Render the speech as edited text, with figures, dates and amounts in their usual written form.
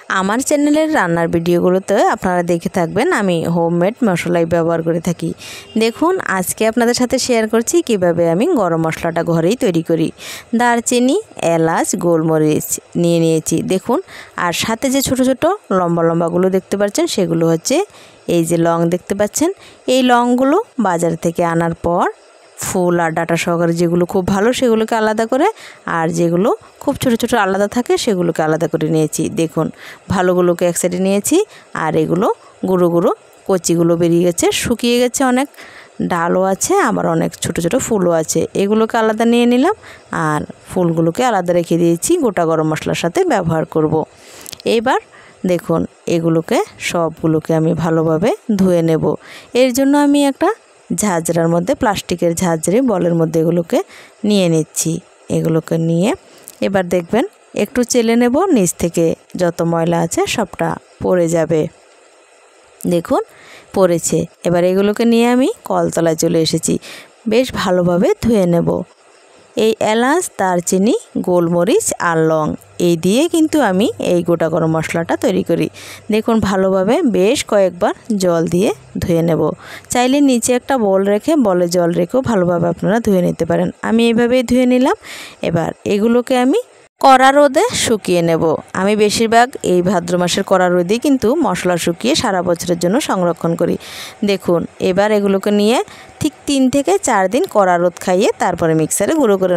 আমার চ্যানেলের রান্নার ভিডিওগুলোতে আপনারা দেখে থাকবেন আমি হোমমেড মশলাই ব্যবহার করে থাকি। দেখুন আজকে আপনাদের সাথে শেয়ার করছি কিভাবে আমি গরম মশলাটা ঘরেই তৈরি করি। দারচিনি, এলাচ, গোলমরিচ নিয়ে নিয়েছি দেখুন, আর সাথে যে ছোট ছোট লম্বা লম্বাগুলো দেখতে পাচ্ছেন সেগুলো হচ্ছে এই যে লং দেখতে পাচ্ছেন। এই লংগুলো বাজার থেকে আনার পর ফুল আর ডাটা সহকারে যেগুলো খুব ভালো সেগুলোকে আলাদা করে, আর যেগুলো খুব ছোট ছোট আলাদা থাকে সেগুলোকে আলাদা করে নিয়েছি। দেখুন ভালোগুলোকে এক সাইডে নিয়েছি, আর এগুলো গুঁড়ো গুঁড়ো কচিগুলো বেরিয়ে গেছে, শুকিয়ে গেছে, অনেক ডালও আছে আবার অনেক ছোট ছোট ফুলও আছে, এগুলোকে আলাদা নিয়ে নিলাম। আর ফুলগুলোকে আলাদা রেখে দিয়েছি, গোটা গরম মশলার সাথে ব্যবহার করব। এবার দেখুন এগুলোকে সবগুলোকে আমি ভালোভাবে ধুয়ে নেব। এর জন্য আমি একটা ঝাঁঝরার মধ্যে, প্লাস্টিকের ঝাঁঝরি বলের মধ্যে এগুলোকে নিয়ে নিচ্ছি। এগুলোকে নিয়ে এবার দেখবেন একটু চেলে নেব, নিচ থেকে যত ময়লা আছে সবটা পড়ে যাবে। দেখুন পড়েছে। এবার এগুলোকে নিয়ে আমি কলতলায় চলে এসেছি, বেশ ভালোভাবে ধুয়ে নেব। এই এলাচ, দারচিনি, গোলমরিচ আর লং এই দিয়ে কিন্তু আমি এই গোটা গরম মশলাটা তৈরি করি। দেখুন ভালোভাবে বেশ কয়েকবার জল দিয়ে ধুয়ে নেব। চাইলে নিচে একটা বোল রেখে বলে জল রেখেও ভালোভাবে আপনারা ধুয়ে নিতে পারেন। আমি এইভাবেই ধুয়ে নিলাম। এবার এগুলোকে আমি কড়া রোদে শুকিয়ে নেব। আমি বেশিরভাগ এই ভাদ্র মাসের কড়া রোদেই কিন্তু মশলা শুকিয়ে সারা বছরের জন্য সংরক্ষণ করি। দেখুন এবার এগুলোকে নিয়ে ঠিক 3 থেকে 4 দিন কড়া রোদ খাইয়ে তারপরে মিক্সারে গুঁড়ো করে